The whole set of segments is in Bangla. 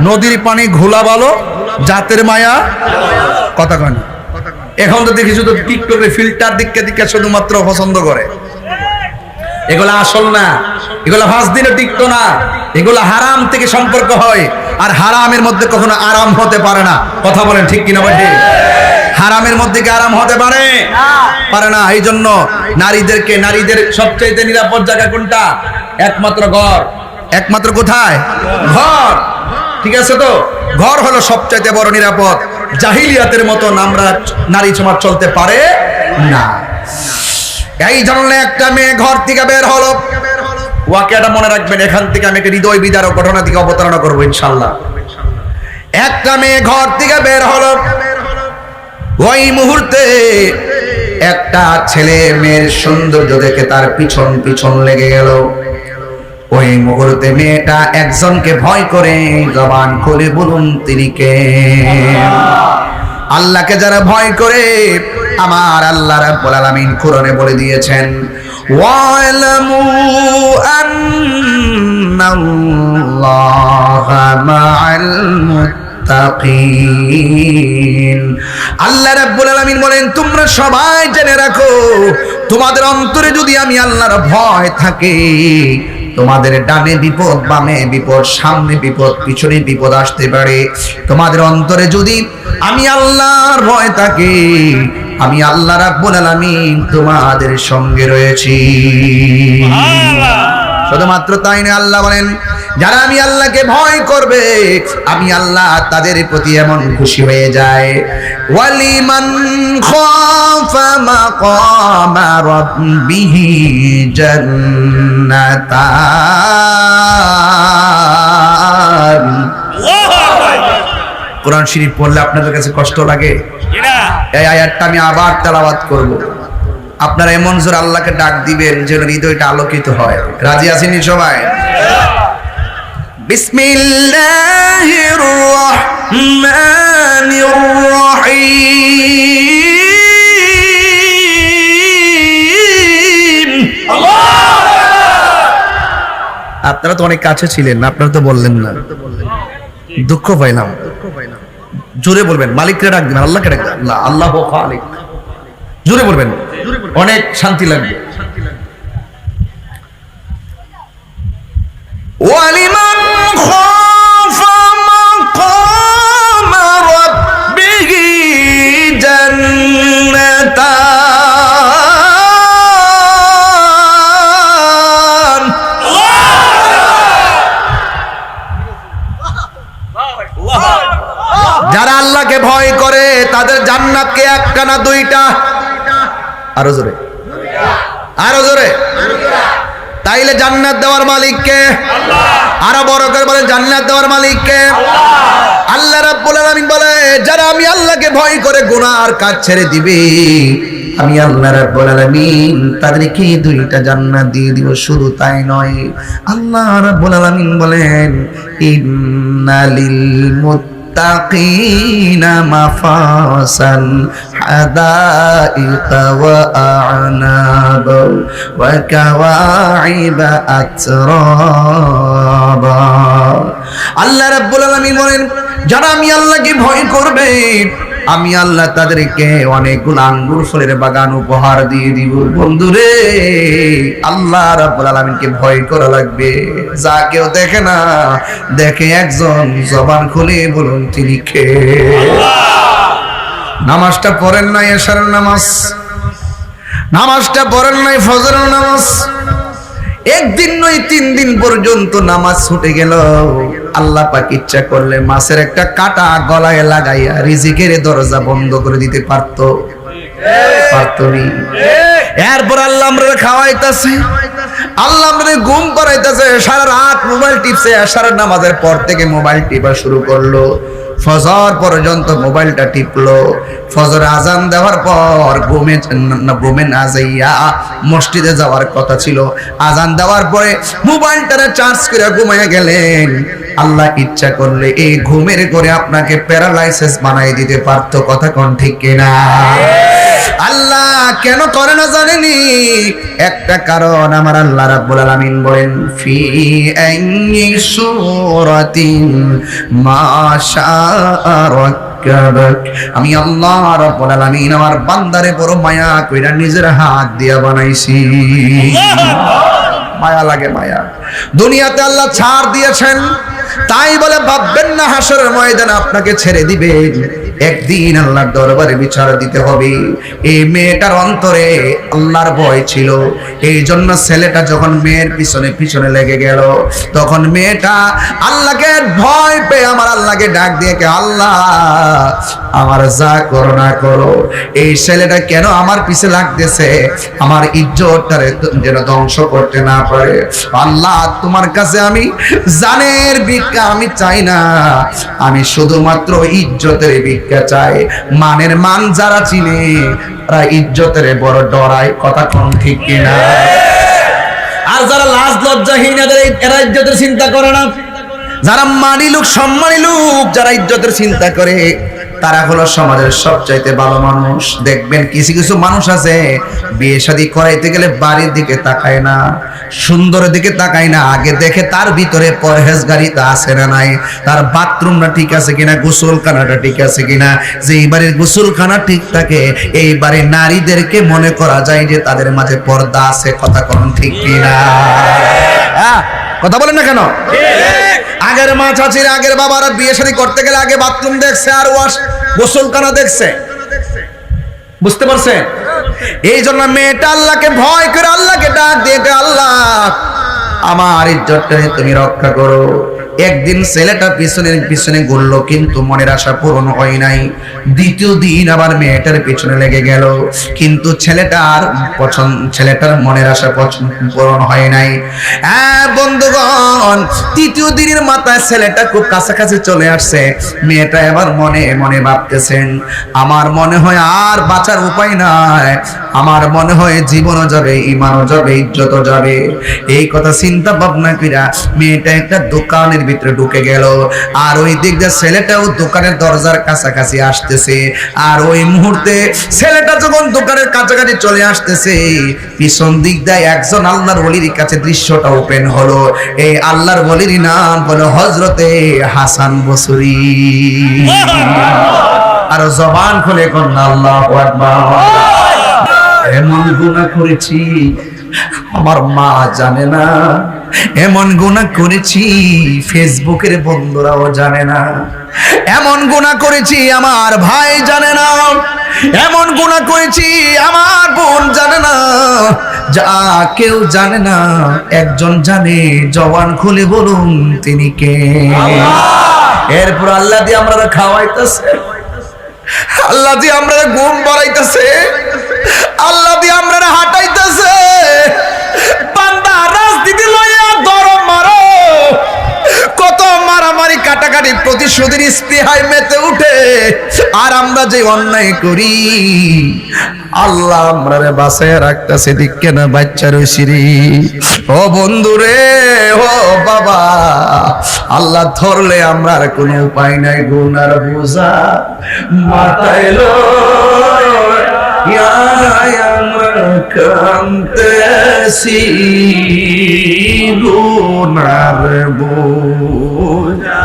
নদীর পানি ঘোলা ভালো, জাতের মায়া কথা কয় না। এখন তো দেখি শুধু টিকটকে ফিল্টার দিকে দিকে শুধুমাত্র পছন্দ করে। এগুলা আসল না, এগুলা 5 দিনে টিকতো না, এগুলা হারাম থেকে সম্পর্ক হয়। আর হারামের মধ্যে কখনো আরাম হতে পারে না। কথা বলেন ঠিক কিনা ভাই? হারামের মধ্যে কি আরাম হতে পারে? পারে না। এই জন্য নারীদের সবচেয়ে নিরাপদ জায়গা কোনটা? একমাত্র ঘর। একমাত্র কোথায়? ঘর। ঠিক আছে তো? ঘর হলো সবচেয়ে বড় নিরাপদ। জাহিলিয়াতের মতন আমরা নারী সমাজ চলতে পারে না। এই জন্য একটা মেয়ে ঘর থেকে বের হলো, ওয়াকিয়াটা মনে রাখবেন। এখান থেকে আমি একটা হৃদয় বিদারক ঘটনা থেকে অবতারণা করবো ইনশাআল্লাহ। একটা মেয়ে ঘর থেকে বের হলো, ওই মুহূর্তে একটা ছেলে মেয়ের সৌন্দর্য দেখে তার পিছন পিছন লেগে গেল। ওই মুহূর্তে মেয়েটা একজনকে ভয় করে জবান খুলে বলুন তিনি কে? আল্লাহকে যারা ভয় করে, আমার আল্লাহ রাব্বুল আলামিন কোরআনে বলে দিয়েছেন, ওয়ালামু আন্নাল্লাহা মাআল মুত্তাকিন। আল্লাহ রাব্বুল আলামিন বলেন, তোমরা সবাই জেনে রাখো, তোমাদের অন্তরে যদি আমি আল্লাহর ভয় থাকে, তোমাদের ডানে বিপদ, বামে বিপদ, সামনে বিপদ, পিছনে বিপদ আসতে পারে। তোমাদের অন্তরে যদি আমি আল্লাহর ভয় থাকে, আমি আল্লাহ রাব্বুল আলামিন তোমাদের সঙ্গে রয়েছি। শুধুমাত্র তাই না, আল্লাহ বলেন যারা আমি আল্লাহকে ভয় করবে, আমি আল্লাহ তাদের প্রতি এমন খুশি হয়ে যায়। ওয়ালিমান খাফা মাকামা রাব্বিহি জান্নাতান। কোরআন শরীফ পড়লে আপনাদের কাছে কষ্ট লাগে? এই আয়াতটা আমি আবার তেলাওয়াত করব। আপনারা এমন জোর আল্লাহকে ডাক দিবেন যেন হৃদয়টা আলোকিত হয়। রাজি আছেন সবাই? বিসমিল্লাহির রহমানির রহিম। আপনারা তো অনেক কাছে ছিলেন, আপনারা তো বললেন না, দুঃখ পাইলাম। জোরে বলবেন, মালিককে ডাক দিবেন, আল্লাহকে ডাক দিবেন, আল্লাহ আল্লাহু খালিক। জোরে বলবেন, অনেক শান্তি লাগবে। ওয়ালিমান খাফা মাকামা রাব্বিহি জান্নাতান। যারা আল্লাহকে ভয় করে তাদের জান্নাতকে একটা না দুইটা? আরো জোরে, আরো জোরে। তাইলে জান্নাত দেওয়ার মালিক কে? আরো বড় করে বলেন, জান্নাত দেওয়ার মালিক কে? আল্লাহ রাব্বুল আলামিন বলে, যারা আমি আল্লাহকে ভয় করে গুনার কাজ ছেড়ে দিবে, আমি আল্লাহ রাব্বুল আলামিন তাদেরকে 2টা জান্নাত দিয়ে দিব। শুধু তাই নয়, আল্লাহ রাব্বুল আলামিন বলেন, ইন্নালিল মুত্তাকিনা মাফাসান হাদাইকা ওয়া আ'নাবা ওয়া কাওয়াইবা আতরাবা। আল্লাহ রাব্বুল আলামিন বলেন, যারা আমি আল্লাহকে ভয় করবে, আমি আল্লাহ তাদেরকে অনেকগুলো আঙ্গুর ফলের বাগান উপহার দিয়ে দিব। বন্ধুরে, আল্লাহ রাব্বুল আলামিনকে ভয় করা লাগবে। যা কেউ দেখে না, দেখে একজন, জবান খুলে বলুন তিনি কে? নামাজটা পড়েন নাই এশারের নামাজ, নামাজটা পড়েন নাই ফজরের নামাজ, একদিন নয় 3 দিন পর্যন্ত নামাজ ছুটে গেল। আল্লাহ পাক ইচ্ছা করলে মাছের একটা কাঁটা গলায় লাগাইয়া রিজিকের দরজা বন্ধ করে দিতে পারতো? পারতনি? এরপর আল্লাহ আমরা খাওয়াইতেছে, আল্লাহ আমাদের ঘুম করাইতেছে, সারা রাত মোবাইল টিপছে। এশারের নামাজের পর থেকে মোবাইল টিপা শুরু করলো, ফজর পর্যন্ত মোবাইলটা টিপলো। ফজর আজান দেওয়ার পর ঘুমে না যাইয়া মসজিদে যাওয়ার কথা ছিল, আজান দেওয়ার পরে মোবাইলটা চার্জ করে ঘুমাইয়া গেলেন। আল্লাহ ইচ্ছা করলে এই ঘুমের করে আপনাকে প্যারালাইসিস বানাই দিতে পারতো। কথা কোন ঠিক কিনা? আল্লাহ কেন করে না জানেনি? একটা কারণ, আমার আল্লাহ রাব্বুল আলামিন বলেন ফি আইয়ি সূরাতিন মা শাআ রাক্কাবাক। আমি আল্লাহ রাব্বুল আলামিন আমার বান্দারে বড় মায়া কইরা নিজের হাত দিয়া বানাইছি। মায়া লাগে, মায়া। দুনিয়াতে আল্লাহ ছাড় দিয়েছেন, তাই বলে ভাববেন না হাসরের ময়দানে আপনাকে ছেড়ে দিবে। একদিন আল্লাহর দরবারে বিচার দিতে হবে। এই মেয়েটার অন্তরে আল্লাহর ভয় ছিল, এই জন্য ছেলেটা যখন মেয়ের পিছনে পিছনে লেগে গেল, তখন মেয়েটা আল্লাহকে ভয় পেয়ে আমার আল্লাহকে ডাক দিয়ে কে, আল্লাহ আমার যা করো না করো, এই ছেলেটা কেন আমার পিছে লাগতেছে, আমার ইজ্জতটারে যেন ধ্বংস করতে না পারে। আল্লাহ তোমার কাছে আমি জানের ভিক্ষা আমি চাই না, আমি শুধুমাত্র ইজ্জতের ভিক্ষা চাই। মানের মান যারা চিনে তারা ইজ্জতের বড় ডরায়। কথা কোন ঠিক কিনা? আর যারা লাজ লজ্জাহীন এরা ইজ্জতের চিন্তা করে না। যারা মানি লোক, সম্মানী লোক, যারা ইজ্জতের চিন্তা করে, তারা হলো সমাজের সবচাইতে ভালো মানুষ। দেখবেন কিছু কিছু মানুষ আছে বিয়ে শাদী করাইতে গেলে বাড়ির দিকে তাকায় না, সুন্দরের দিকে তাকায় না, আগে দেখে তার ভিতরে পরহেজগারিতা আছে না নাই, তার বাথরুমটা ঠিক আছে কিনা, গোসলখানাটা ঠিক আছে কিনা। যে এই বাড়ির গোসলখানা ঠিক থাকে, এই বাড়ির নারীদেরকে মনে করা যায় যে তাদের মাঝে পর্দা আছে। কথা কোন ঠিক কিনা? কথা বলেন না কেন? আগের মা চাচির, আগের বাবারা বিয়ে শাদী করতে গেলে আগে বাথরুম দেখছে আর ওয়াশ গোসলখানা দেখছে। বুঝতে পারছেন? এই জন্য মেয়েটা আল্লাহকে ভয় করে আল্লাহকে ডাক দিয়ে, আল্লাহ আমার ইজ্জতটা তুমি রক্ষা করো। একদিন ছেলেটা পিছনে পিছনে ঘুরলো, কিন্তু মনের আশা পূরণ হয় নাই। দ্বিতীয় দিন আবার মেয়েটার পিছনে লেগে গেল, কিন্তু ছেলেটার মনের আশা পূরণ হয় নাই। হ্যাঁ বন্ধুগণ, তৃতীয় দিনের মাথায় ছেলেটা খুব কাছাকাছি চলে আসছে। মেয়েটা এবার মনে মনে ভাবতেছেন, আমার মনে হয় আর বাঁচার উপায় নাই, আমার মনে হয় জীবনও যাবে, ইমানও যাবে, ইজ্জতও যাবে। এই কথা চিন্তা ভাবনা কইরা মেয়েটা একটা দোকানের ভিতরে ঢুকে গেল। আর ওই দিক দিয়ে ছেলেটাও দোকানের দরজার কাছাকাছি আসতেছে। আর ওই মুহূর্তে ছেলেটা যখন দোকানের কাছাকাছি চলে আসতেছে, পিছন দিক দিয়ে একজন আল্লাহর ওলির কাছে দৃশ্যটা ওপেন হলো। এই আল্লাহর ওলির নাম হলো হযরতে হাসান বসরি। আর জবান খুলে কোন আল্লাহু আকবার। এমন গুনাহ করেছি আমার মা জানে না, এমন গুনাহ করেছি ফেসবুকের বন্ধুরাও জানে না, এমন গুনাহ করেছি আমার ভাই জানে না, এমন গুনাহ করেছি আমার বোন জানে না, যা কেউ জানে না একজন জানে। জবান খুলে বলুন তিনি কে? এরপর আল্লাহ দিয়ে আমরা খাওয়াইতেছে, আল্লাহ দিয়ে আমরা ঘুম বাড়াইতেছে, আল্লাহ দিয়ে আমরা হাঁটাইতেছে। বান্দা রাজনীতি লইয়া ধরো মারো, কত মারামারি কাটাকাটি প্রতিশোধের স্পৃহায় মেতে উঠে। আর আমরা যে অন্যায় করি, আল্লাহ আমরা বাঁচাইয়া রাখতেছে। দিক কেন বাচ্চা রইছি রে, ও বন্ধু রে, ও বাবা, আল্লাহ ধরলে আমরা আর কোনো উপায় নাই। গুনার বোঝা মাথায় লইয়া আমরা কাঁদতেছি, গুনার বোঝা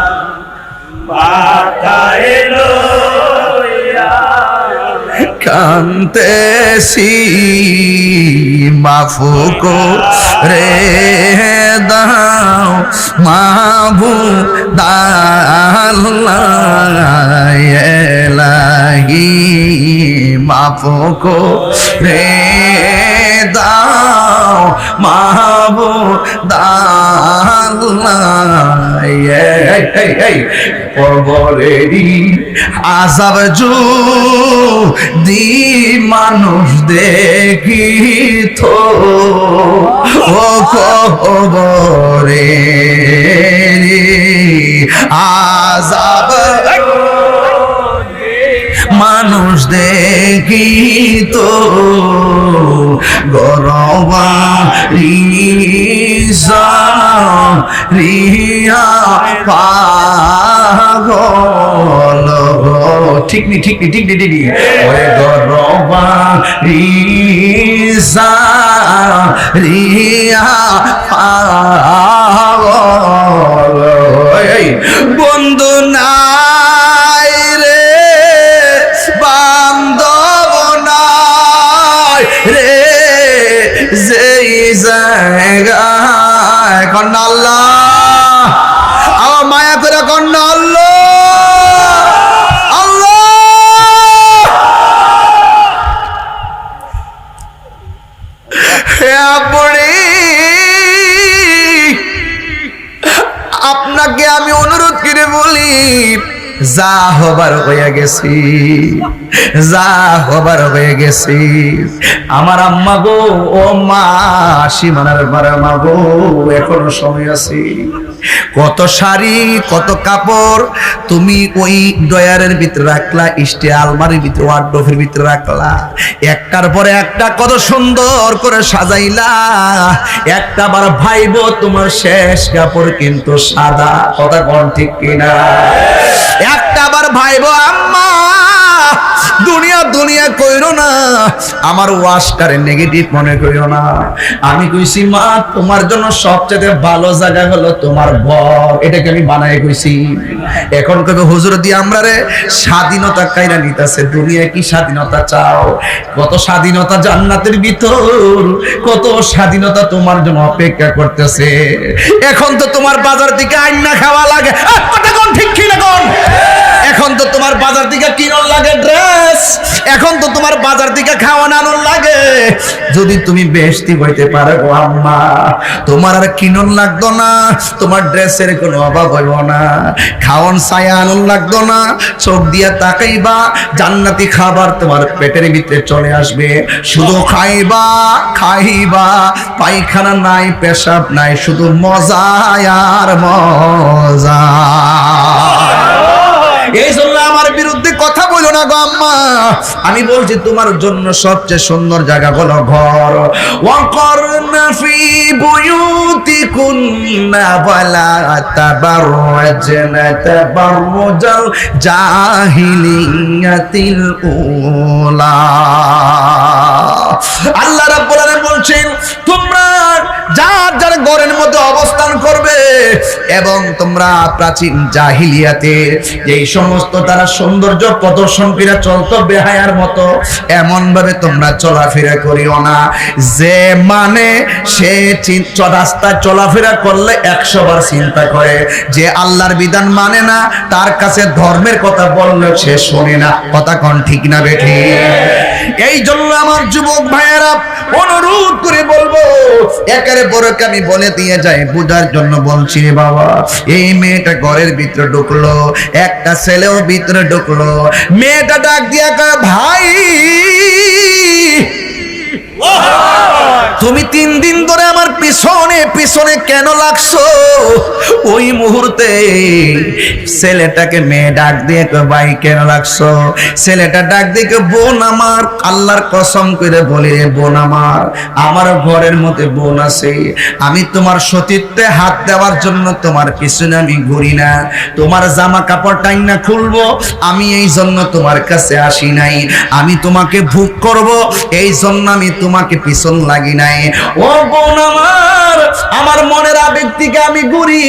মাথায় লইয়া কাঁদতেছি। মাফ করে দাও মাহবুব আল্লাহ এলাহি, মাফ করে দাও মাহবুব আল্লাহ। কবরেরই আযাব যদি মানুষ দেখিত, ও কবরেরই আযাব মানুষ দেখি তো গরবা রিয়া পাগল ঠিক নি ঠিক নি ঠিক নি ঠিক নি ওরে গরবা রিয়া পাগল বন্ধু নাই রে বান্ধব নাই রে যেই জায়গায় কন্যা আল্লাহ আমার মায়া করে কন্যা আল্লাহ আপনাকে আমি অনুরোধ করে বলি যা হবার হয়ে গেছি যা হবার হয়ে গেছি আমার আম্মা গো ও মা সীমানার পারা মা গো এখনো সময় আছে কত শাড়ি কত কাপড় তুমি ওই ডয়ারের ভিতরে রাখলা ইস্টে আলমারির ভিতরে ওয়ার্ডরোবের ভিতরে রাখলা একটার পরে একটা কত সুন্দর করে সাজাইলা একটা বার ভাইবো তোমার শেষ কাপড় কিন্তু সাদা কথা কোন ঠিক কিনা একটা বার ভাইবো আম্মা দুনিয়া দুনিয়া কইরো না আমার ওয়াশটারে নেগেটিভ মনে কইরো না আমি কইছি মা তোমার জন্য সবচেয়ে ভালো জায়গা হলো তোমার ঘর এটাকে আমি বানায় কইছি এখন কবে হুজুর দি আমরা রে স্বাধীনতা কাইরা নিতাছে দুনিয়া কি স্বাধীনতা চাও কত স্বাধীনতা জান্নাতের ভিতর কত স্বাধীনতা তোমার জন্য অপেক্ষা করতেছে এখন তো তোমার বাজার থেকে আইনা খাওয়া লাগে কথা কোন ঠিক কি না কোন এখন তো তোমার বাজার থেকে কিনন লাগে ড্রেস এখন তো তোমার বাজার থেকে খাওয়া আনন লাগে যদি তুমি বেশতি হইতে পারো গো আম্মা তোমার আর কিনন লাগতো না তোমার ড্রেসের কোনো অভাব হইব না খাওয়ান ছায়া আনন লাগতো না চোখ দিয়া তাকাইবা জান্নাতি খাবার তোমার পেটের ভিতরে চলে আসবে শুধু খাইবা খাইবা পায়খানা নাই পেশাব নাই শুধু মজা আর মজা এই জন্য আমার বিরুদ্ধে কথা বলো না গো আম্মা আমি বলছি তোমার জন্য সবচেয়ে সুন্দর জায়গা হলো ঘর ওয়াকরনা ফি বুয়ুতিকুন্না ওয়ালা তাবাররাজনা তাবাররুজাল জাহিলিয়াতিল উলা আল্লাহ রাব্বুল আলামিন বলছেন তোমরা যার যার ঘরের মধ্যে অবস্থান করবে এবং তোমরা প্রাচীন জাহিলিয়াতে যেই সমস্ত তারা সৌন্দর্য প্রদর্শন করে চলতো বেহায়ার মতো এমন ভাবে তোমরা চলাফেরা করিও না যে মানে সে রাস্তায় চলাফেরা করলে 100 বার চিন্তা করে যে আল্লাহর বিধান মানে না তার কাছে ধর্মের কথা বললে সে শোনে না কথা কোন ঠিক না বেঠি এই জন্য আমার যুবক ভাইয়েরা অনুরোধ করে বলবো একেবারে বড়কে আমি বলে দিয়ে যাই বুঝার জন্য বলছি বাবা এই মেয়েটা ঘরের ভিতরে ঢুকলো একটা ছেলেও ভিতরে ঢুকলো মেয়েটা ডাক দিয়া কয় ভাই তুমি 3 দিন ধরে আমার পিছনে পিছনে কেন লাগছো ওই মুহূর্তে ছেলেটাকে মেয়ে ডাক দিয়ে কয় ভাই কেন লাগছো ছেলেটা ডাক দিয়ে কয় বোন আমার আল্লাহর কসম করে বলি রে বোন আমার ঘরের মধ্যে বোন আছে আমি তোমার সতীত্বে হাত দেওয়ার জন্য তোমার পিছনে আমি ঘুরি না তোমার জামা কাপড় টাইনা খুলবো আমি এই জন্য তোমার কাছে আসি নাই আমি তোমাকে ভোগ করব এই জন্য আমি তোমাকে পিছন লাগি নাই ও বোন আমার মনের আবেগ থেকে আমি ঘুরি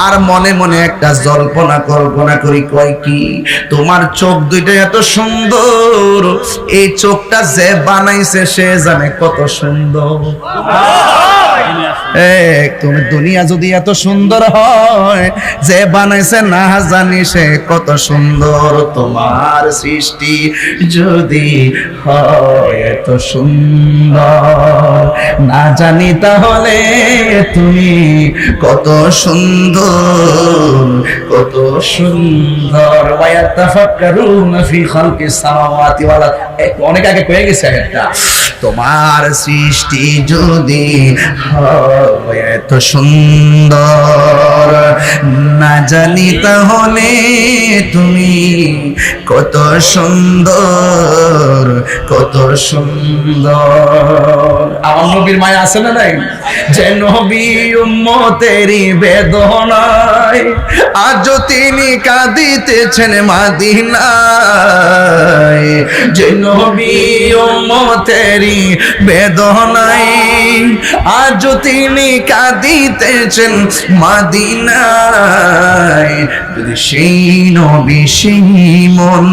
আর মনে মনে একটা জল্পনা কল্পনা করি কয় কি তোমার চোখ দুইটা এত সুন্দর এই চোখটা যে বানাইছে সে জানে কত সুন্দর তুমি দুনিয়া যদি এত সুন্দর হয় যে বানাইছে না জানি সে কত সুন্দর তোমার সৃষ্টি যদি হয় এত সুন্দর না জানি তাহলে তুমি কত সুন্দর কত সুন্দর ওয়ায়াতাফাক্কারুনা ফি খালকিস সামাওয়াতি ওয়াল আরদ অনেক আগে কয়ে গেছে একটা তোমার সৃষ্টি যদি এত সুন্দর না জানি তাহলে তুমি কত সুন্দর, কত সুন্দর। আমার নবীর মায়া আছে না নাই? যে নবী উম্মতেরই বেদনায় আজ তিনি কাঁদিতেছেন মদিনায়। যে নবী উম্মতেরই বেদনায় আজ তিনি কাঁদিতেছেন মদিনায়। যদি সেই নবী সেই মন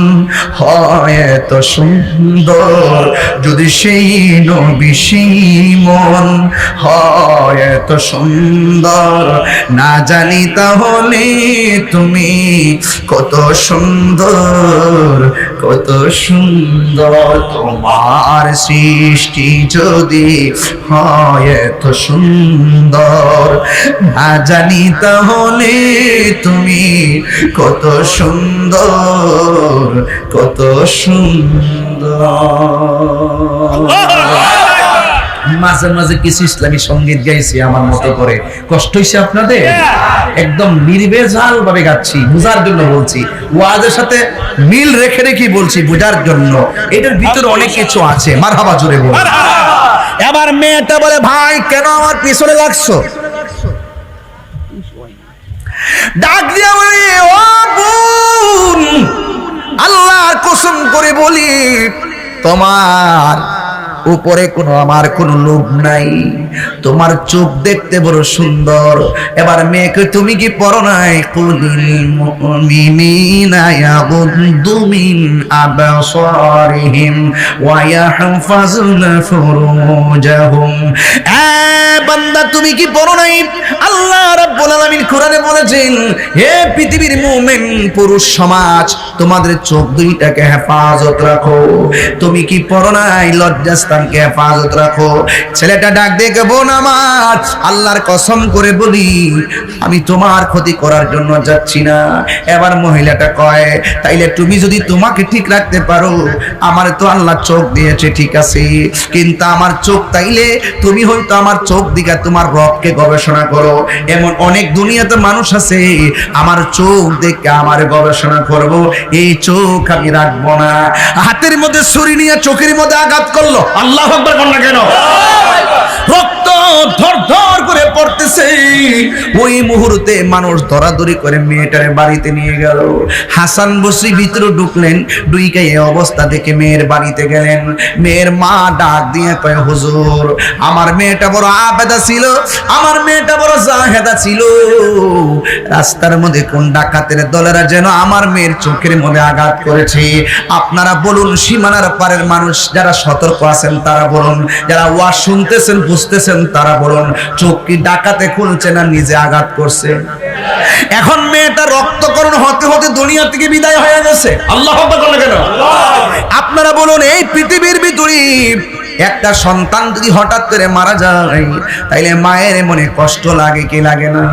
হয় এত সুন্দর, যদি সেই নবী সেই মন হয় এত সুন্দর, না জানি তাহলে তুমি কত সুন্দর, কত সুন্দর। তোমার সৃষ্টি যদি হয় এত সুন্দর, না জানি তাহলে তুমি কত সুন্দর, কত সুন্দর। মাঝে মাঝে কিছু ইসলামী সঙ্গীত গাইছি আমার মতো করে। কষ্ট হইছে আপনাদের? একদম নির্বেজাল ভাবে গাচ্ছি, বুঝার জন্য বলছি, ওয়াজের সাথে মিল রেখে রেখে বলছি বুঝার জন্য। এটার ভিতরে অনেক কিছু আছে। মারহাবা জোরে বল। এবার মেয়েটা বলে, ভাই কেন আমার পিছনে লাগছো? ডাক দিয়া বলে, ও বোন, আল্লাহর কসম করে বলি তোমার উপরে আমার কোনো লোভ নাই, তোমার চোখ দেখতে বড় সুন্দর। এবার মেয়েকে তুমি কি পড়ো নাই? কুলিল মুমিনিনা ইয়াগুদ্দু মিন আবসারিহিম ওয়া ইয়াহফাজুনা ফুরুজাহুম। বান্দা তুমি কি পড়ো নাই? আল্লাহ রাব্বুল আলামিন কোরআনে বলেছেন, হে পৃথিবীর মুমিন পুরুষ সমাজ, তোমাদের চোখ দুইটাকে হেফাজত রাখো। তুমি কি পড়ো নাই? লজ্জাস্থানকে হেফাজত রাখো। ছেলেটা ডাক দিয়ে বোন আমার, আল্লাহর কসম করে বলি আমি তোমার ক্ষতি করার জন্য যাচ্ছি না। এবার মহিলাটা কয়, তাইলে তুমি যদি তোমাকে ঠিক রাখতে পারো, আমার তো আল্লাহ চোখ দিয়েছে ঠিক আছে, কিন্তু আমার চোখ তাইলে তুমি হয়তো আমার চোখ দিকে তোমার রবকে গবেষণা করো। এমন অনেক দুনিয়াতে মানুষ আছে, আমার চোখ দেখে আমার গবেষণা করব, এই চোখ আমি রাখবো না। হাতের মধ্যে ছুরি নিয়ে চোখের মধ্যে আঘাত করলো। আল্লাহু আকবার বল না কেন? রক্ত ধর ধর করে পড়তেছে। ওই মুহূর্তে মানুষ ধরাধরি করে মেয়েটার বাড়িতে নিয়ে গেল। হাসান বসরি ভিতরে ঢুকলেন, ঢুকে এই অবস্থা দেখে মেয়ের বাড়িতে গেলেন। মেয়ের মা ডাক দিয়ে কয়, হুজুর আমার মেয়েটা বড় আবেদা ছিল, আমার মেয়েটা বড় জাহেদা ছিল। রাস্তার মধ্যে কোন ডাকাতের দলেরা যেন আমার মেয়ের চোখের মধ্যে আঘাত করেছে। আপনারা বলুন, সীমানার পারের মানুষ যারা সতর্ক আছেন তারা বলুন, যারা ওয়াজ শুনতেছেন বুঝতেছেন তারা বলুন, চোখ কি ডাকাতে খুলছে না নিজে আঘাত করছে? এখন মেয়েটা রক্তকরণ হতে হতে দুনিয়া থেকে বিদায় হয়ে গেছে। আল্লাহু আকবার বলেন কেন? আপনারা বলুন, এই পৃথিবীর ভিতরে একটা সন্তান যদি হঠাৎ করে মারা যায়, তাইলে মায়ের মনে কষ্ট লাগে কি লাগে না?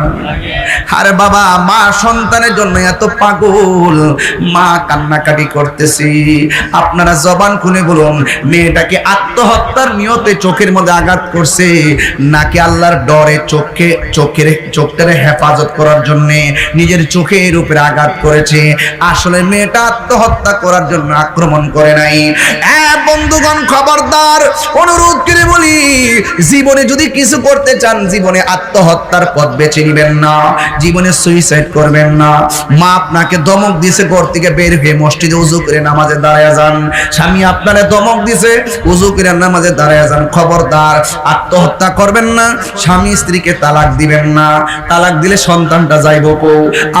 আরে বাবা, মা সন্তানের জন্য এত পাগল, মা কান্নাকাটি করতেছি। আপনারা জবান খুলে বলুন, মেয়েটাকে আত্মহত্যার নিয়তে চোখের মধ্যে আঘাত করছে, নাকি আল্লাহর ডরে চোখের হেফাজত করার জন্য নিজের চোখের উপরে আঘাত করেছে? আসলে মেয়েটা আত্মহত্যা করার জন্য আক্রমণ করে নাই। বন্ধুগণ, খবরদার, অনুরোধ করে বলি, জীবনে যদি কিছু করতে চান, জীবনে আত্মহত্যার পথ বেছে নেবেন না, জীবনে সুইসাইড করবেন না। মা আপনাকে ধমক দিছে, ঘর থেকে বের হয়ে মসজিদে ওযু করে নামাজে দাঁড়ায় যান। স্বামী আপনারে ধমক দিছে, ওযু করে নামাজে দাঁড়ায় যান। খবরদার, আত্মহত্যা করবেন না। স্বামী স্ত্রীকে তালাক দিবেন না। তালাক দিলে সন্তানটা যাইব কো?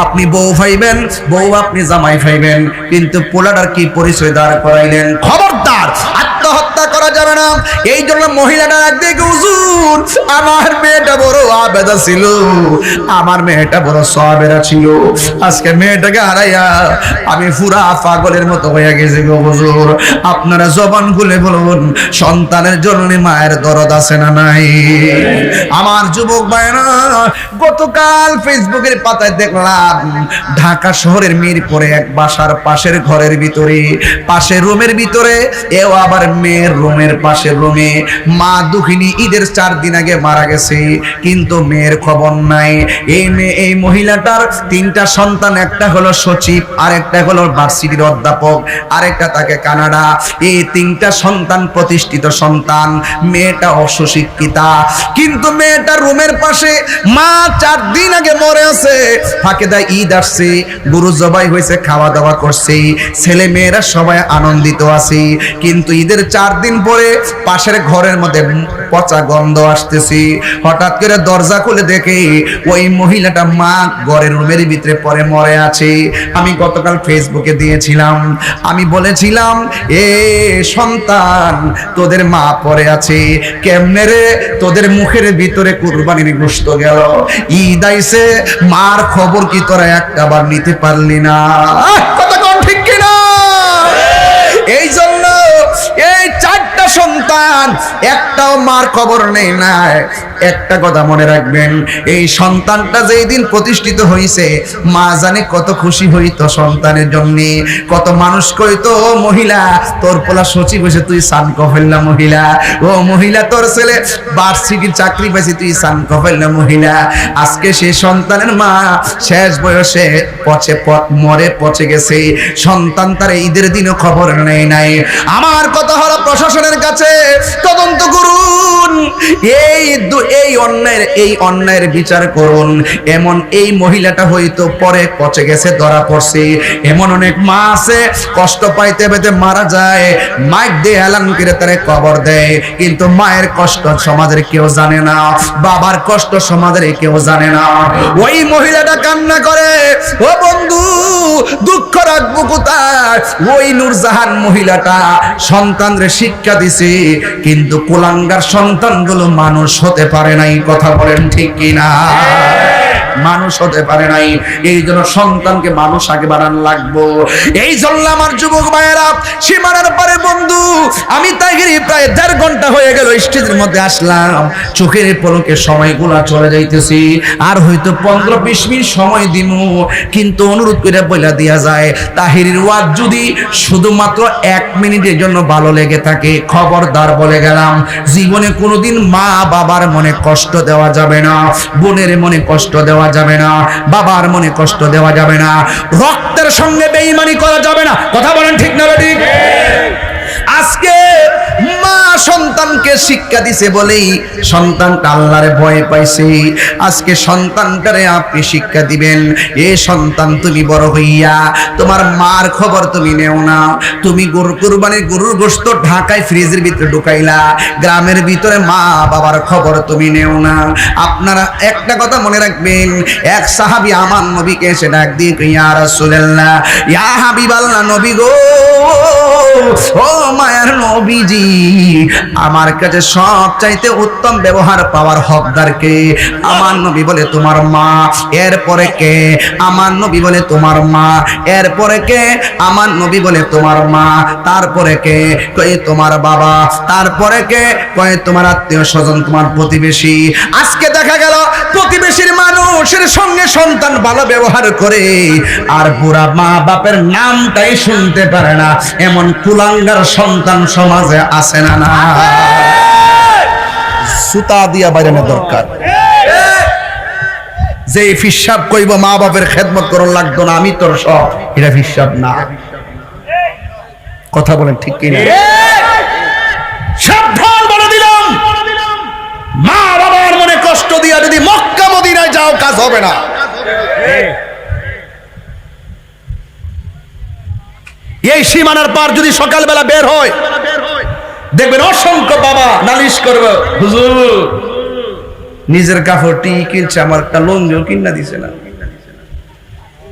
আপনি বউ পাইবেন, বউ আপনি জামাই পাইবেন, কিন্তু পোলাটার কি পরিচয় দাঁড় করাইলেন? খবরদার, আত্মহত্যা করা যাবে না। এই জন্য মহিলাটা একদিকে, হুজুর আমার মেয়েটা বড় আবেদা ছিল, আমার মেয়েটা বড় সাবেরা ছিল, আজকে মেয়েটাকে হারাইয়া আমি পুরা পাগলের মতো হয়ে গেছি গো হুজুর। আপনারা জবান খুলে বলুন, সন্তানের জন্য মায়ের দরদ আছে না নাই? আমার যুবক ভাইরা, গতকাল ফেসবুকের পাতায় দেখলাম ঢাকা শহরের মিরপুরে এক বাসার পাশের ঘরের ভিতরে, পাশের রুমের ভিতরে, এও আবার মেয়ের রুমের পাশের রুমে মা দুঃখিনী ঈদের 4 দিন আগে মারা গেছে, কিন্তু মেয়ের খবর নাই। এই মহিলাটার 3টা সন্তান, একটা হলো সচিব, আরেকটা হলো ভার্সিটির অধ্যাপক, আরেকটা থাকে কানাডা। এই 3টা সন্তান প্রতিষ্ঠিত সন্তান, মেয়েটা অসুশিক্ষিতা। কিন্তু মেয়েটার রুমের পাশে মা 4 দিন আগে মরে আছে, ফাঁকে দা ঈদ আসছে, গরু জবাই হয়েছে, খাওয়া দাওয়া করছে, ছেলে মেয়েরা সবাই আনন্দিত আছে। কিন্তু ঈদের 4 দিন পরে পাশের ঘরের মধ্যে পচা গন্ধ আসতেছে। হঠাৎ করে দরজা খুলে দেখে ওই মহিলাটা মা ঘরের রুমের ভিতরে পড়ে মরে আছে। আমি গতকাল ফেসবুকে দিয়েছিলাম, আমি বলেছিলাম এ সন্তান তোদের মা পড়ে আছে কেমনে রে? তোদের মুখের ভিতরে কুরবানির গোশত গেল, ঈদ আইছে, মার খবর কি তোরা একটাবার নিতে পারলি না? কথা কোন ঠিক কিনা? এই জন্য এই 4টা সন্তান, একটাও মার খবর নেই না। একটা কথা মনে রাখবেন, এই সন্তানটা যেই দিন প্রতিষ্ঠিত হয়েছে, মা জানে কত খুশি হইতো সন্তানের জন্য। কত মানুষ কইতো, ও মহিলা তোর পোলা সচিব হয়েছে, তুই সান কফেলনা মহিলা। ও মহিলা তোর ছেলে ভার্সিটির চাকরি পাইছে, তুই সান কফেলনা মহিলা। আজকে সেই সন্তানের মা শেষ বয়সে মরে পচে গেছে। সন্তান তার ঈদের দিনও খবর নেই নাই। আমার কথা হলো প্রশাসনের কাছে তদন্ত করুন, এই অন্যায়ের বিচার করুন। এমন এই মহিলাটা হয়তো পরে পচে গেছে, ধরা পড়ছে। এমন অনেক মা আছে কষ্ট পাইতে পাইতে মারা যায়, মাইক দিয়ে এলান করে তারে কবর দেয়, কিন্তু মায়ের কষ্ট সমাজের কেউ জানে না, বাবার কষ্ট সমাজের কেউ জানে না। ওই মহিলাটা কান্না করে, ও বন্ধু দুঃখ রাখবো কোথায়? ওই নূরজাহান মহিলাটা সন্তানরে শিক্ষা দিছে, কিন্তু কুলাঙ্গার সন্তানগুলো মানুষ হতে পারে নাই। কথা বলেন ঠিক কিনা? মানুষ হতে পারে নাই। এই জন্য সন্তানকে মানুষ আগে বানানো লাগবো। এই জন্য আমার যুবক ভাইয়েরা, সীমানার পারে বন্ধু, আমি তাইগিরি প্রায় 1.5 ঘন্টা হয়ে গেল স্টেজের মধ্যে আসলাম, চোখের পলকে সময়গুলা চলে যাইতেছি। আর হয়তো 15-20 মিনিট সময় দিমু, কিন্তু অনুরোধ করে বইলা দিয়া যায়, তাহিরির ওয়াজ যদি শুধুমাত্র 1 মিনিটের জন্য ভালো লেগে থাকে, খবরদার বলে গেলাম, জীবনে কোনোদিন মা বাবার মনে কষ্ট দেওয়া যাবে না, বোনের মনে কষ্ট দেওয়া যাবে না, বাবার মনে কষ্ট দেওয়া যাবে না, রক্তের সঙ্গে বেঈমানি করা যাবে না। কথা বলেন ঠিক না ঠিক? আজকে মা সন্তানকে শিক্ষা দিছে বলেই সন্তানটা আল্লাহরে ভয় পাইছে। আজকে সন্তানটারে আপনি শিক্ষা দিবেন, এ সন্তান তুমি বড় হইয়া তোমার মার খবর তুমি নেও না। তুমি কুরবানির গরুর গোশত ঢাকায় ফ্রিজের ভিতরে ঢুকাইলা, গ্রামের ভিতরে মা বাবার খবর তুমি নেও না। আপনারা একটা কথা মনে রাখবেন, এক সাহাবী আমার নবীকে এসে ডাক দিয়ে, ইয়া রাসূলুল্লাহ, ইয়া হাবিবাল্লাহ, নবী গো, ও মায়ার নবীজি, আমার কাছে সব চাইতে উত্তম ব্যবহার পাওয়ার হকদার কে? আমার নবী বলে তোমার মা। এরপরে কে? আমার নবী বলে তোমার মা। এরপরে কে? আমার নবী বলে তোমার মা। তারপরে কে? কয়ে তোমার বাবা। তারপরে কে? কয়ে তোমার আত্মীয় স্বজন, তোমার প্রতিবেশী। আজকে দেখা গেল প্রতিবেশীর মানুষের সঙ্গে সন্তান ভালো ব্যবহার করে, আর বুড়া মা বাপের নামটাই শুনতে পারে না, এমন কুলাঙ্গার সন্তান সমাজে আছে না? না, সুতা দিয়া বাইরানো দরকার। যে ফিসাব কইব মা বাপের খেদমত করন লাগতো না, আমি তোর সব, এটা ফিসাব না। কথা বলেন ঠিক কিনা? সাবধান বলে দিলাম, মা বাবার মনে কষ্ট দিয়া যদি মক্কা মদিনায় যাও, কাজ হবে না। এই সীমানার পার যদি সকালবেলা বের হয়, দেখবেন অসংখ্য বাবা নালিশ করবে, হুজুর নিজের কাপড় টি কিনছে, আমার একটা লঙ্গিও কিনা দিছে না।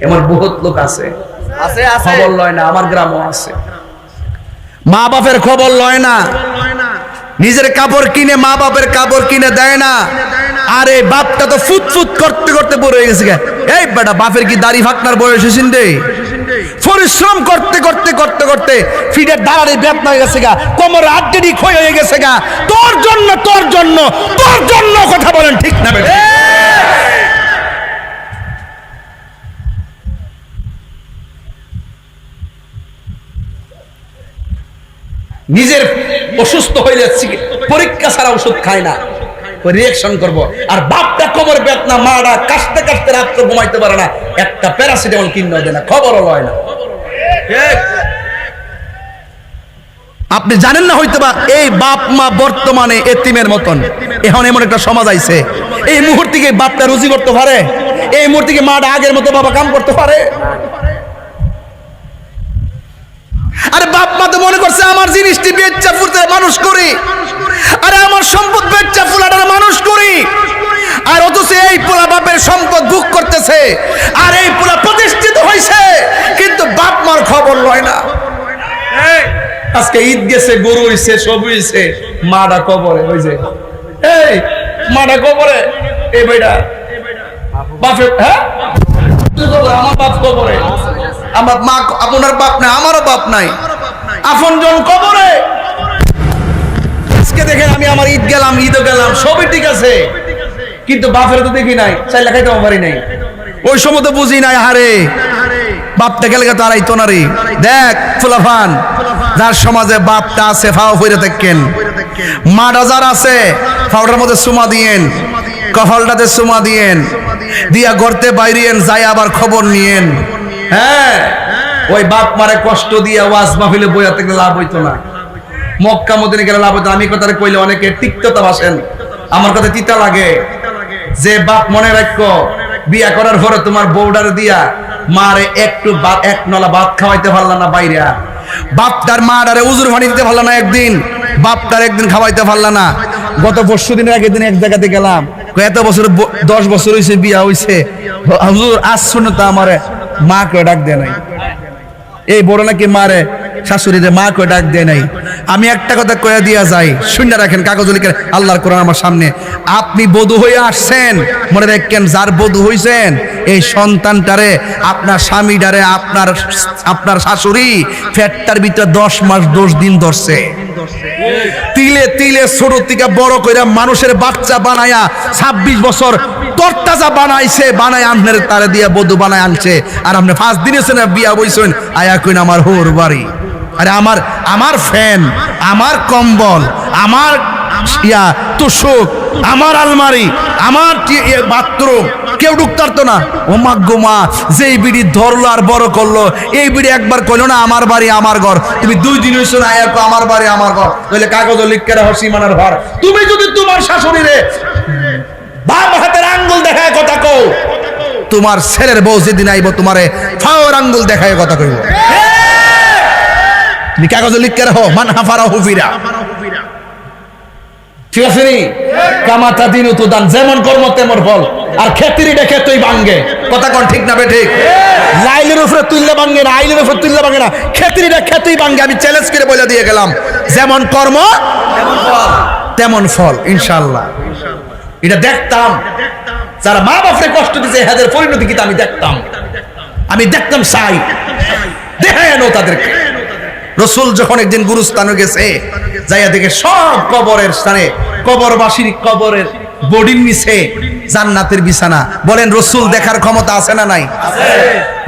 এমন বহুত লোক আছে, খবর লয় না। আমার গ্রামও আছে, মা বাপের খবর লয় না, নিজের কাপড় কিনে মা বাপের কাপড় কিনে দেয় না। আরে বাপটা তো ফুটফুট করতে করতে বড় হয়ে গেছে। এই বেটা, বাপের কি দাড়ি ফাকনার বয়স হয়েছে রে? পরিশ্রম করতে করতে করতে করতে ফিডের দাঁড়ারে বেদনা হয়ে গেছে গা, কোমরে আড্ডি ক্ষয় হয়ে গেছে গা। তোর জন্য তোর জন্য তোর জন্য, কথা বলেন ঠিক না বেটা? নিজের অসুস্থ হইলে পরীক্ষা ছাড়া ওষুধ খায় না, ওই রিঅ্যাকশন করবো। আর বাপটা কবর বেদনা, মারা কাশতে কাশতে রাত্রে ঘুমাইতে পারে না, একটা প্যারাসিটামল কিনে দেয় না, খবরও লয় না। আপনি জানেন না হয়তোবা এই বাপ মা বর্তমানে এতিমের মতন। এখন এমন একটা সমাজ আইছে, এই মুহূর্তে কি বাপটা রুজি করতে পারে? এই মুহূর্তে কি মাটা আগের মতো বাবা কাম করতে পারে? আরে বাপ মা তো মনে করছে আমার জিনিসটি বেচ্চা ফুলতে মানুষ করি, আরে আমার সম্পদ বেচ্চা ফুলাটার মানুষ করি। আর অথচ এই পোলা বাপের সম্পদ ভোগ করতেছে, আর এই পোলা প্রতিষ্ঠিত হয়েছে, কিন্তু বাপ মার খবর লয় না। আজকে ঈদ গেছে, গরু হইছে, সব হইছে, মাডা কবরে হইছে। এই মাডা কবরে, এই ভাইটা বাপে, হ্যাঁ আমার বাপ কবরে, আমার মা, আপনার বাপ নাই, আমারও বাপ নাই, আপনজন কবরে। আজকে দেখেন আমি আমার ঈদ গেলাম, ঈদও গেলাম, সবই ঠিক আছে, কিন্তু বাপের তো দেখি নাই, চাইলে খাইতে পারি নাই। ওই সময় তো বুঝি নাই, হারে বাপটা গেলে তো আড়াইতো না রে। দেখ ফুলাফান, যার সমাজে বাপটা আছে ফাও ফিরে থাকেন, মাটা যার আছে ফাওটার মধ্যে সুমা দিয়েন, কফলটাতে সুমা দিয়েন, দিয়া গড়তে বাইরিয়েন, যাই আবার খবর নিয়েন। হ্যাঁ, ওই বাপ মারে কষ্ট দিয়া ওয়াজ মাহফিলে বইয়া থেকে লাভ হইতো না, মক্কা মদিনা গেলে লাভ হইতো। আমি কথাটা কইলে অনেকে তিক্ততা ভাসেন, আমার কথা তিতা লাগে। যে বাপ মনে রাখো, বিয়া করার পরে তোমার বউডারে দিয়া মারে একটু এক নলা ভাত খাওয়াইতে পারলা না, বাইরে বাপটার মারে উজুর পানি দিতে পারলা না, একদিন বাপটার একদিন খাওয়াইতে পারলা না। গত পরশু দিনের আগের দিন এক জায়গাতে গেলাম, এত বছর 10 বছর হয়েছে বিয়া হইছে, হুজুর আজ শুনে তো আমারে মা কে ডাক দেয় নাই। এই বড় নাকি মারে শাশুড়িরে মা কে ডাক দেয় নাই। আমি একটা কথা কয়ে দিয়া যাই, শুনে রাখেন, কাগজ লিখে আল্লাহর কোরআন আমার সামনে। আপনি বধূ হয়ে আসছেন, মনে রাখেন যার বধূ হইছেন এই সন্তানটারে, আপনার স্বামীটারে, আপনার শাশুড়ি ফ্যাটটার ভিতরে 10 মাস 10 দিন ধরছে, তিলে তিলে ছোট থেকে বড় কইরা মানুষের বাচ্চা বানায়া 26 বছর তরতাজা বানাইছে, বানায় আননের তারে দিয়া বধূ বানায় আনছে। আর আপনি 5 দিন এসে না বিয়া বইছেন, আয়া কইন আমার হোর বাড়ি, আরে আমার ফ্যান, আমার কম্বল, আমার তোষক, আমার আলমারি, আমার বাথরুম, কেউ ঢুকতে পারতো না। ও মা গো মা, যেই বিড়ি ধরলো আর বড় করলো, এই বিড়ি একবার কইলো না আমার বাড়ি আমার ঘর, তুমি 2 দিন হইছো না আয়া আমার বাড়ি আমার ঘর, তাহলে কাগজ লিখে রাখো সীমানার ঘর। তুমি যদি তোমার শাশুড়িরে বাম হাতের আঙ্গুল দেখায় কথা কও, তোমার ছেলের বউ যেদিন আইব তোমারে ফাওয়ার আঙ্গুল দেখায় কথা কইব। তুমি কাগজে লিখে রাখো, মান হাফারা হুফিরা, ঠিক আছে নি? কামাতা দিন তো দান, যেমন কর্ম তেমন ফল। আর খেতিরি দেখে তুই ভাঙ্গে, কথা কোন ঠিক না বে ঠিক? লাইলের উপরে তুললে ভাঙ্গে না, আইলের উপরে তুললে ভাঙ্গে না, খেতিরি দেখে তুই ভাঙ্গে। আমি চ্যালেঞ্জ করে বলে দিয়ে গেলাম, যেমন কর্ম তেমন ফল, ইনশাআল্লাহ। এটা দেখতাম, যারা মা বাপরে কষ্ট দিচ্ছে এদের পরিণতি কি আমি দেখতাম চাই, দেখায় আনো তাদেরকে। রসুল যখন একদিন গুরুস্থানে গেছে, যাইয়া দেখে সব কবরের স্থানে কবরবাসীর কবরের বডির নিচে জান্নাতের বিছানা। বলেন রসুল দেখার ক্ষমতা আছে না নাই?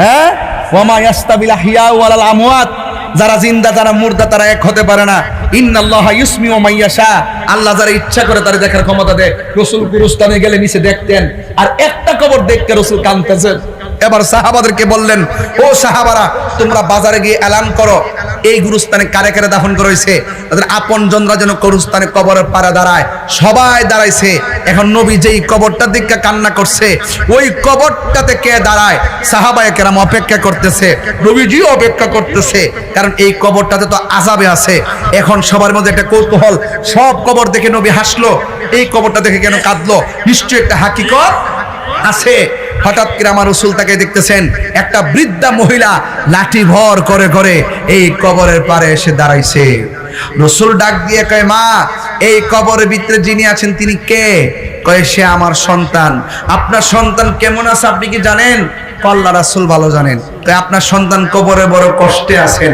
হ্যাঁ, ওয়ামা ইয়াস্তাবিল আহিয়া ওয়ালাল আমওয়াত, যারা জিন্দা যারা মুর্দা তারা এক হতে পারে না। ইন্নাল্লাহা ইউসমিউ মান ইয়াশা, আল্লাহ যারা ইচ্ছা করে তার দেখার ক্ষমতা দেয়। রসুল গুরুস্থানে গেলে নিচে দেখতেন, আর একটা কবর দেখতে রসুল কাঁদতেছেন। এবার সাহাবাদেরকে বললেন, ও সাহাবারা, তোমরা বাজারে গিয়ে এলান করো এই গুরুস্থানে কারে কারে দাফন করা হয়েছে, তাদের আপন জনরা যেন গুরুস্থানে কবরের পাড়ে দাঁড়ায়। সবাই দাঁড়াইছে। এখন নবী যেই কবরটার দিকে কান্না করছে, ওই কবরটাতে কে দাঁড়ায়? সাহাবায়ে কেরাম অপেক্ষা করতেছে, নবীজি অপেক্ষা করতেছে, কারণ এই কবরটাতে তো আযাবে আছে। এখন সবার মধ্যে একটা কৌতূহল, সব কবর দেখে নবী হাসলো, এই কবরটা দেখে কেন কাঁদলো? নিশ্চয়ই একটা হাকিকত আছে। হঠাৎ করে আমার রসুল তাকে দেখতেছেন, একটা বৃদ্ধা মহিলা লাঠি ভর করে করে এই কবরের পারে এসে দাঁড়াইছে। রসুল ডাক দিয়ে কয়, মা, এই কবরের ভিতরে যিনি আছেন তিনি কে? কয়, সে আমার সন্তান। আপনার সন্তান কেমন আছে আপনি কি জানেন? আল্লাহ রাসূল ভালো জানেন। তো আপনার সন্তান কবরে বড় কষ্টে আছেন।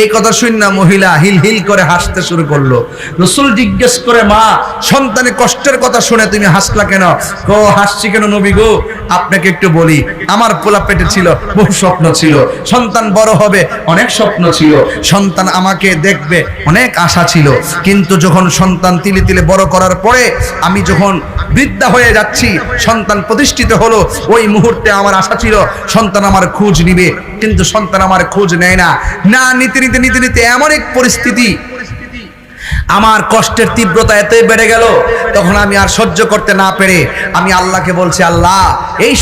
এই কথা শুন না মহিলা হিল হিল করে হাসতে শুরু করলো। রাসূল জিজ্ঞেস করে, মা সন্তানের কষ্টের কথা শুনে তুমি হাসলা কেন? ও হাসছি কেন নবী গো, আপনাকে একটু বলি, আমার পোলা পেটে ছিল, বহু স্বপ্ন ছিল, সন্তান বড় হবে অনেক স্বপ্ন ছিল, সন্তান আমাকে দেখবে অনেক আশা ছিল, কিন্তু যখন সন্তান তিলে তিলে বড় করার পরে আমি যখন বৃদ্ধা হয়ে যাচ্ছি, সন্তান প্রতিষ্ঠিত হলো, ওই মুহূর্তে আমার আশা ছিল সন্তান আমার খোঁজ নিবে, কিন্তু সন্তান আমার খোঁজ নেয় না। নিতে নিতে নিতে নিতে এমন এক পরিস্থিতি, আমার কষ্টের তীব্রতা এতই বেড়ে গেল, তখন আমি আর সহ্য করতে না পেরে আমি আল্লাহকে বলছি, আল্লাহ এই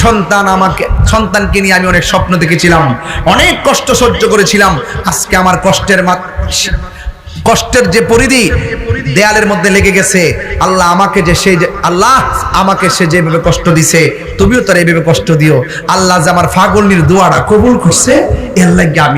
সন্তানকে নিয়ে আমি অনেক স্বপ্ন দেখেছিলাম, অনেক কষ্ট সহ্য করেছিলাম, আজকে আমার কষ্টের যে পরিধি দেয়ালের মধ্যে লেগে গেছে, আল্লাহ আমাকে সে যেভাবে কষ্ট দিছে তুমিও তার এইভাবে কষ্ট দিও। আল্লাহ যে আমার ফাগলনির দোয়াটা কবুল করছে, এর লাগে আমি